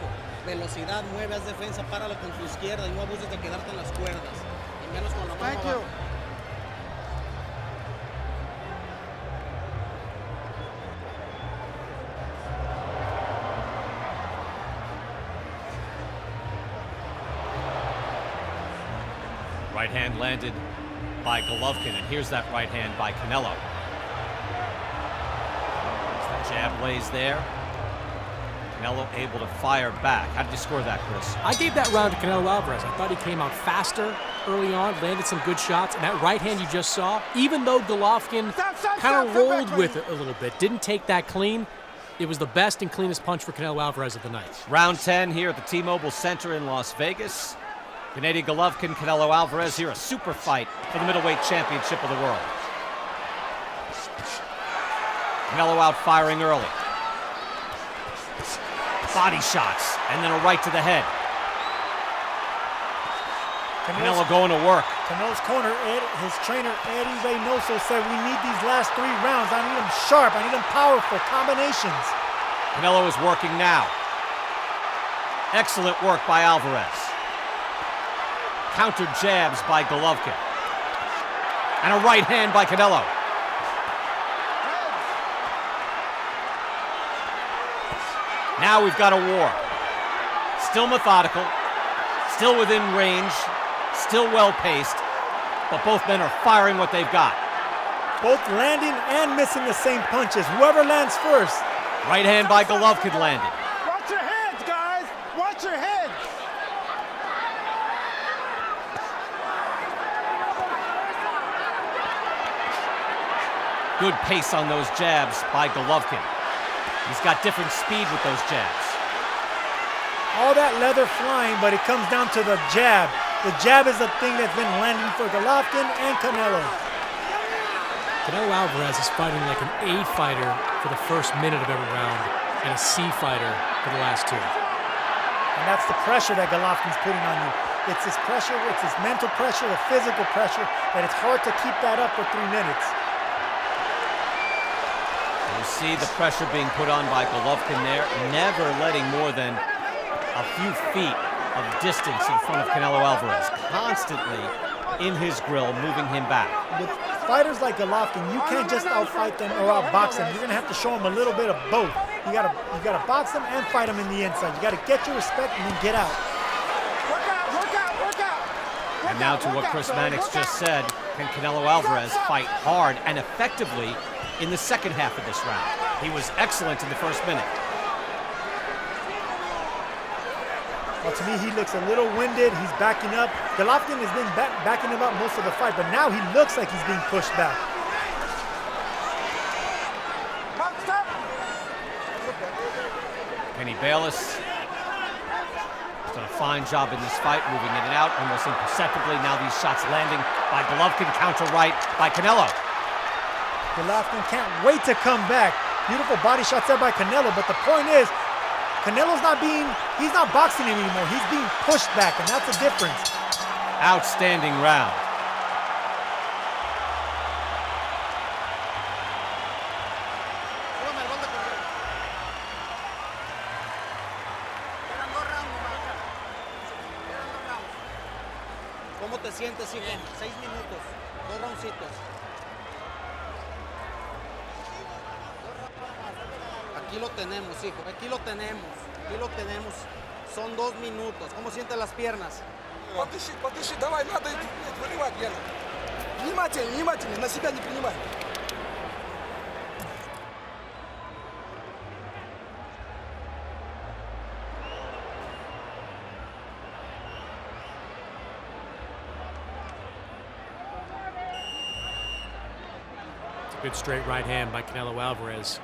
Velocidad, mueve, haz defensa, páralo con tu izquierda y no abuses de quedarte en las cuerdas. Y menos con la mano abajo. Right hand landed by Golovkin, and here's that right hand by Canelo. As the jab lays there. Canelo able to fire back. How did you score that, Chris? I gave that round to Canelo Alvarez. I thought he came out faster early on, landed some good shots, and that right hand you just saw, even though Golovkin kind of rolled with it a little bit, didn't take that clean, it was the best and cleanest punch for Canelo Alvarez of the night. Round 10 here at the T-Mobile Center in Las Vegas. Gennady Golovkin, Canelo Alvarez here, a super fight for the middleweight championship of the world. Canelo out firing early. Body shots, and then a right to the head. Canelo going to work. Canelo's corner, his trainer, Eddie Reynoso, said, we need these last 3 rounds. I need them sharp. I need them powerful combinations. Canelo is working now. Excellent work by Alvarez. Countered jabs by Golovkin. And a right hand by Canelo. Now we've got a war. Still methodical, still within range, still well-paced, but both men are firing what they've got. Both landing and missing the same punches. Whoever lands first. Right hand by Golovkin landed. Watch your heads, guys. Watch your heads. Good pace on those jabs by Golovkin. He's got different speed with those jabs. All that leather flying, but it comes down to the jab. The jab is the thing that's been landing for Golovkin and Canelo. Canelo Alvarez is fighting like an A fighter for the first minute of every round and a C fighter for the last 2. And that's the pressure that Golovkin's putting on you. It's his pressure, it's his mental pressure, the physical pressure, and it's hard to keep that up for 3 minutes. You see the pressure being put on by Golovkin there, never letting more than a few feet of distance in front of Canelo Alvarez, constantly in his grill, moving him back. With fighters like Golovkin, you can't just outfight them or outbox them. You're gonna have to show them a little bit of both. You gotta box them and fight them in the inside. You gotta get your respect and then get out. Work out, work out, work out. And now to what Chris Mannix just said, can Canelo Alvarez fight hard and effectively in the second half of this round? He was excellent in the first minute. Well, to me, he looks a little winded. He's backing up. Golovkin has been backing him up most of the fight, but now he looks like he's being pushed back. Kenny Bayless has done a fine job in this fight, moving in and out almost imperceptibly. Now these shots landing by Golovkin, counter right by Canelo. Golovkin can't wait to come back. Beautiful body shots there by Canelo, but the point is, Canelo's he's not boxing anymore. He's being pushed back, and that's the difference. Outstanding round. ¿Cómo te sientes, hijo? 6 minutos, 2 roundcitos. Aquí lo tenemos, hijo, aquí lo tenemos, aquí lo tenemos. Son 2 minutos. ¿Cómo sientes las piernas? Подыши, давай, надо выливать, Гена. Внимательно, на себя не принимай. It's a good straight right hand by Canelo Alvarez.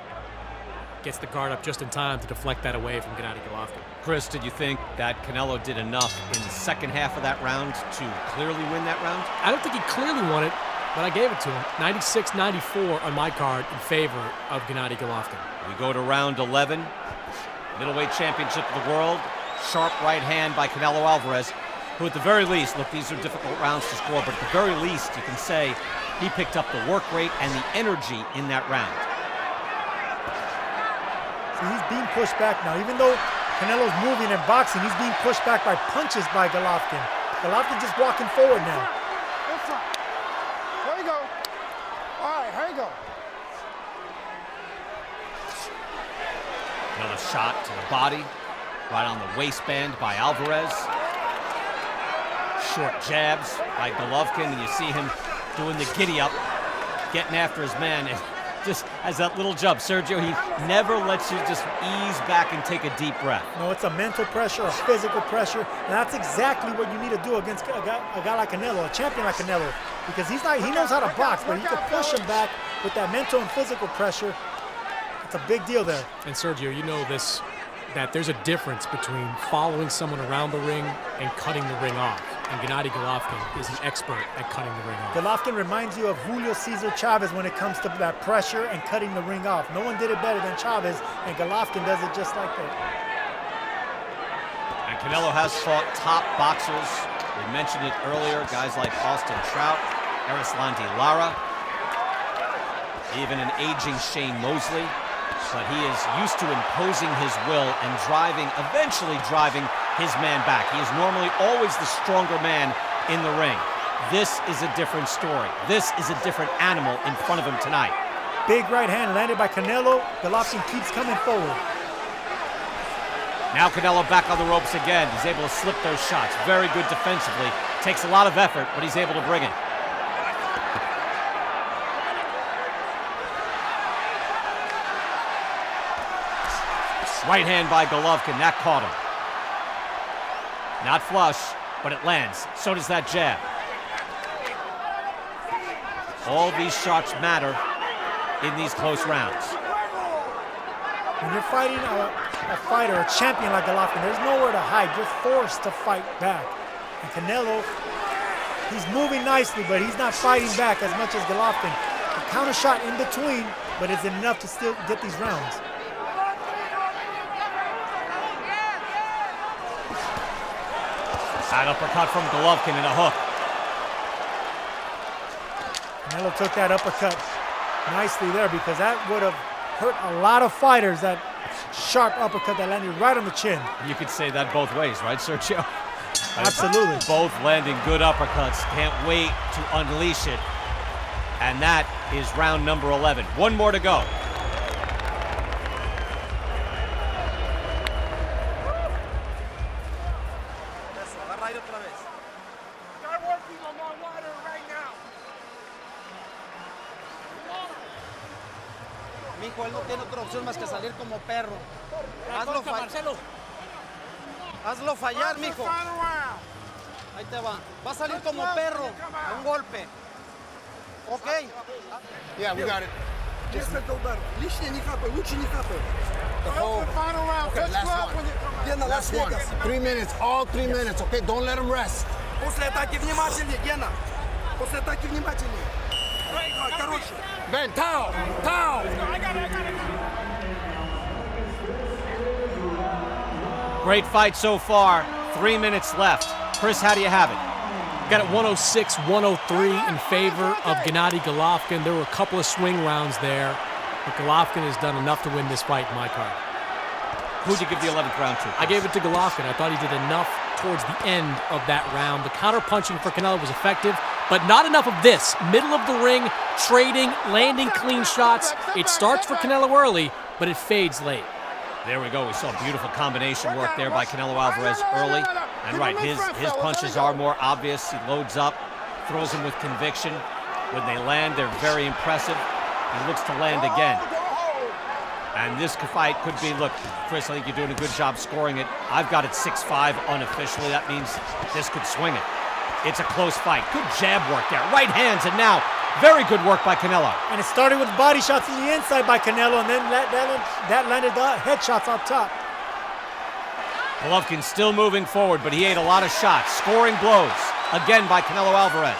Gets the guard up just in time to deflect that away from Gennady Golovkin. Chris, did you think that Canelo did enough in the second half of that round to clearly win that round? I don't think he clearly won it, but I gave it to him. 96-94 on my card in favor of Gennady Golovkin. We go to round 11, middleweight championship of the world. Sharp right hand by Canelo Alvarez, who at the very least, look, these are difficult rounds to score, but at the very least, you can say he picked up the work rate and the energy in that round. So he's being pushed back now. Even though Canelo's moving and boxing, he's being pushed back by punches by Golovkin. Golovkin just walking forward now. There you go. All right, here you go. Another shot to the body, right on the waistband by Alvarez. Short jabs by Golovkin, and you see him doing the giddy up, getting after his man. And just as that little jump, Sergio, he never lets you just ease back and take a deep breath. No, it's a mental pressure, a physical pressure, and that's exactly what you need to do against a guy like Canelo, a champion like Canelo, because he knows how to box, but he can push him back with that mental and physical pressure. It's a big deal there. And Sergio, you know this, that there's a difference between following someone around the ring and cutting the ring off. And Gennady Golovkin is an expert at cutting the ring off. Golovkin reminds you of Julio Cesar Chavez when it comes to that pressure and cutting the ring off. No one did it better than Chavez, and Golovkin does it just like that. Canelo has fought top boxers. We mentioned it earlier, guys like Austin Trout, Erislandy Lara, even an aging Shane Mosley. But he is used to imposing his will and eventually driving his man back. He is normally always the stronger man in the ring. This is a different story. This is a different animal in front of him tonight. Big right hand landed by Canelo. Golovkin keeps coming forward. Now Canelo back on the ropes again. He's able to slip those shots. Very good defensively. Takes a lot of effort, but he's able to bring it. Right hand by Golovkin. That caught him. Not flush, but it lands. So does that jab. All these shots matter in these close rounds. When you're fighting a fighter, a champion like Golovkin, there's nowhere to hide. You're forced to fight back. And Canelo, he's moving nicely, but he's not fighting back as much as Golovkin. A counter shot in between, but it's enough to still get these rounds. Side uppercut from Golovkin and a hook. Canelo took that uppercut nicely there because that would have hurt a lot of fighters, that sharp uppercut that landed right on the chin. You could say that both ways, right, Sergio? Absolutely. Both landing good uppercuts. Can't wait to unleash it. And that is round number 11. One more to go. Mijo, él no tiene otra opción más que salir como perro. Hazlo fallar. Hazlo fallar, mijo. Ahí te va. Va a salir como perro. Un golpe. Ok. Yeah, we got it. Если go better. Лишнее не хапай, лучше не хапай. The whole. Okay, last one. Гена, Last one. 3 minutes, all 3 minutes, okay? Don't let him rest. После атаки внимательнее, Гена. После атаки внимательнее. Короче. Ben, towel, towel. Great fight so far. 3 minutes left. Chris, how do you have it? Got it 106-103 in favor of Gennady Golovkin. There were a couple of swing rounds there, but Golovkin has done enough to win this fight in my card. Who'd you give the 11th round to, Chris? I gave it to Golovkin. I thought he did enough towards the end of that round. The counter-punching for Canelo was effective, but not enough of this. Middle of the ring, trading, landing clean shots. It starts for Canelo early, but it fades late. There we go. We saw beautiful combination work there by Canelo Alvarez early. And right, his punches are more obvious. He loads up, throws them with conviction. When they land, they're very impressive. He looks to land again. And this fight could be, look, Chris, I think you're doing a good job scoring it. I've got it 6-5 unofficially. That means this could swing it. It's a close fight. Good jab work there. Right hands, and now very good work by Canelo. And it started with body shots in the inside by Canelo, and then that landed the headshots up top. Golovkin still moving forward, but he ate a lot of shots. Scoring blows, again by Canelo Alvarez.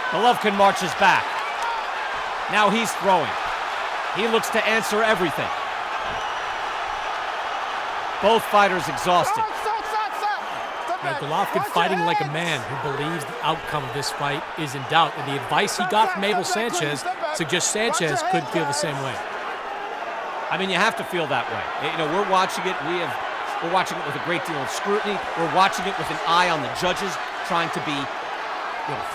Golovkin marches back. Now he's throwing. He looks to answer everything. Both fighters exhausted. Now, Golovkin fighting like a man who believes the outcome of this fight is in doubt, and the advice he got from Abel Sanchez suggests Sanchez could feel the same way. I mean, you have to feel that way. You know, we're watching it. We're watching it with a great deal of scrutiny. We're watching it with an eye on the judges, trying to be,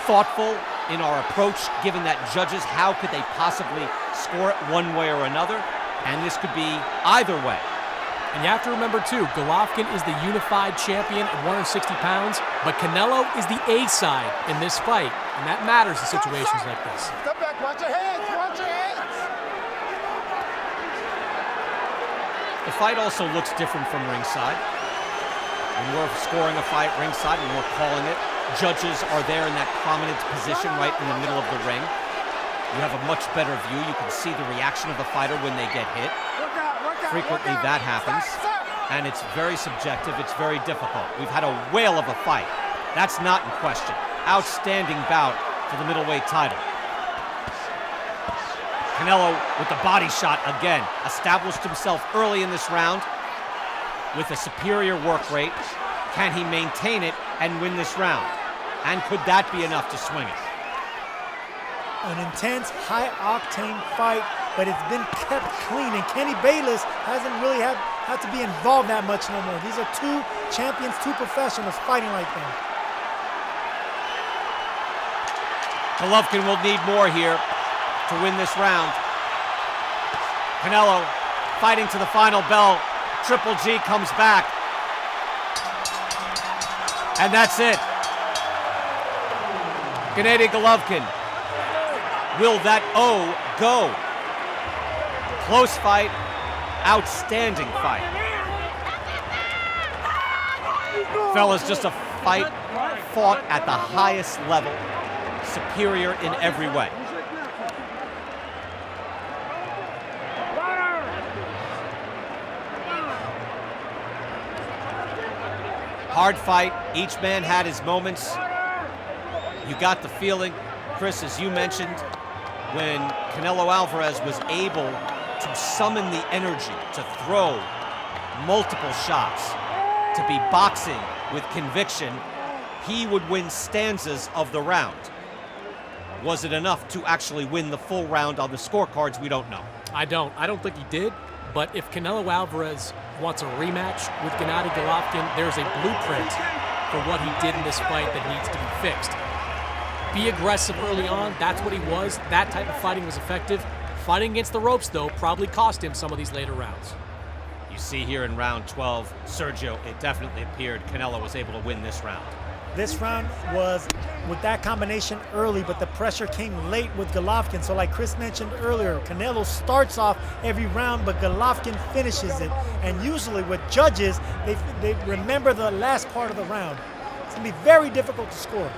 thoughtful in our approach, given that judges, how could they possibly score it one way or another? And this could be either way. And you have to remember, too, Golovkin is the unified champion at 160 pounds, but Canelo is the A side in this fight, and that matters in situations like this. Step back, watch your hands, watch your hands. The fight also looks different from ringside. When we're scoring a fight ringside and we're calling it, judges are there in that prominent position right in the middle of the ring. You have a much better view. You can see the reaction of the fighter when they get hit. Frequently that happens, and it's very subjective, it's very difficult. We've had a whale of a fight. That's not in question. Outstanding bout for the middleweight title. Canelo with the body shot again. Established himself early in this round. with a superior work rate. Can he maintain it and win this round? And could that be enough to swing it? An intense, high-octane fight, but it's been kept clean, and Kenny Bayless hasn't really had to be involved that much no more. These are two champions, two professionals fighting like them. Golovkin will need more here to win this round. Canelo fighting to the final bell. Triple G comes back. And that's it. Gennady Golovkin. Will that O go? Close fight, outstanding fight. Fellas, just a fight fought at the highest level, superior in every way. Hard fight, each man had his moments. You got the feeling, Chris, as you mentioned, when Canelo Alvarez was able to summon the energy to throw multiple shots, to be boxing with conviction, he would win stanzas of the round. Was it enough to actually win the full round on the scorecards? We don't know. I don't think he did, but if Canelo Alvarez wants a rematch with Gennady Golovkin, there's a blueprint for what he did in this fight that needs to be fixed. Be aggressive early on, that's what he was. That type of fighting was effective. Fighting against the ropes, though, probably cost him some of these later rounds. You see here in round 12, Sergio, it definitely appeared Canelo was able to win this round. This round was with that combination early, but the pressure came late with Golovkin. So like Chris mentioned earlier, Canelo starts off every round, but Golovkin finishes it. And usually with judges, they remember the last part of the round. It's gonna be very difficult to score.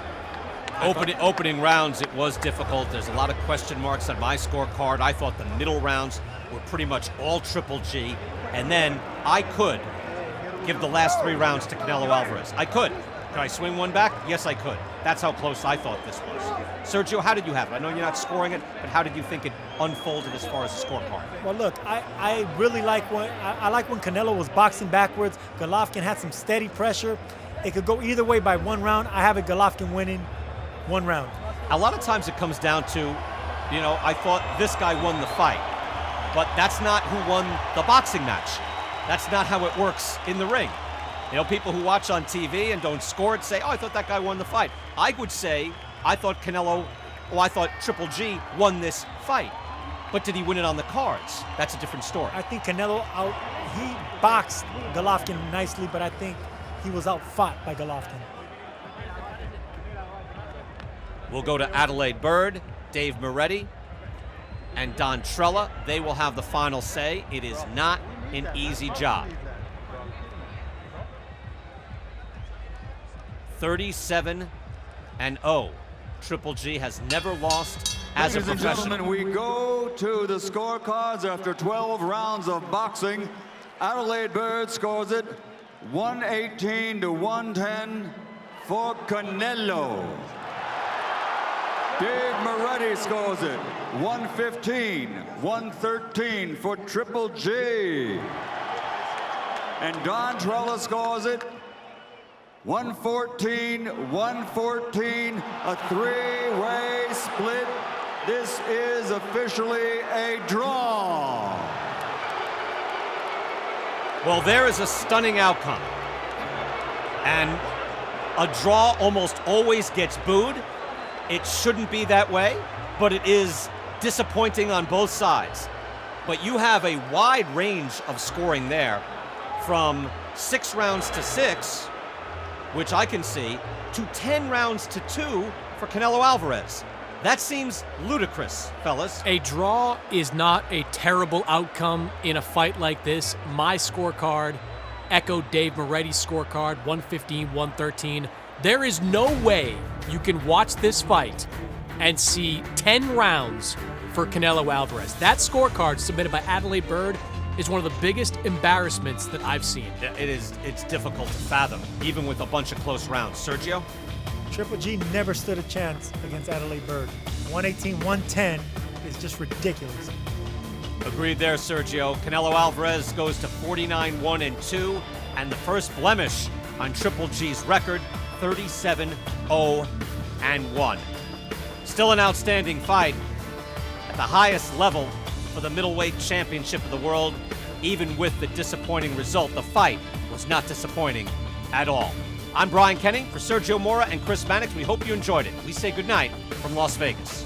Opening rounds, it was difficult. There's a lot of question marks on my scorecard. I thought the middle rounds were pretty much all Triple G. And then I could give the last 3 rounds to Canelo Alvarez. I could. Could I swing one back? Yes, I could. That's how close I thought this was. Sergio, how did you have it? I know you're not scoring it, but how did you think it unfolded as far as the scorecard? Well, look, I really like when Canelo was boxing backwards. Golovkin had some steady pressure. It could go either way by 1 round. I have it Golovkin winning 1 round. A lot of times it comes down to, I thought this guy won the fight, but that's not who won the boxing match. That's not how it works in the ring. People who watch on TV and don't score it say, oh, I thought that guy won the fight. I would say, I thought Triple G won this fight. But did he win it on the cards? That's a different story. I think Canelo he boxed Golovkin nicely, but I think he was outfought by Golovkin. We'll go to Adelaide Bird, Dave Moretti, and Don Trella. They will have the final say. It is not an easy job. 37-0. Triple G has never lost as a professional. Ladies and gentlemen, we go to the scorecards after 12 rounds of boxing. Adelaide Bird scores it 118-110 for Canelo. Dave Moretti scores it 115-113 for Triple G. And Don Trella scores it 114-114, a 3-way split. This is officially a draw. Well, there is a stunning outcome. And a draw almost always gets booed. It shouldn't be that way, but it is disappointing on both sides. But you have a wide range of scoring there, from 6 rounds to 6, which I can see, to 10 rounds to 2 for Canelo Alvarez. That seems ludicrous, fellas. A draw is not a terrible outcome in a fight like this. My scorecard echoed Dave Moretti's scorecard, 115-113. There is no way you can watch this fight and see 10 rounds for Canelo Alvarez. That scorecard submitted by Adelaide Bird is one of the biggest embarrassments that I've seen. It's difficult to fathom, even with a bunch of close rounds. Sergio? Triple G never stood a chance against Adelaide Bird. 118-110 is just ridiculous. Agreed there, Sergio. Canelo Alvarez goes to 49-1-2. and the first blemish on Triple G's record, 37-0-1. Still an outstanding fight at the highest level for the middleweight championship of the world. Even with the disappointing result, the fight was not disappointing at all. I'm Brian Kenning for Sergio Mora and Chris Mannix. We hope you enjoyed it. We say goodnight from Las Vegas.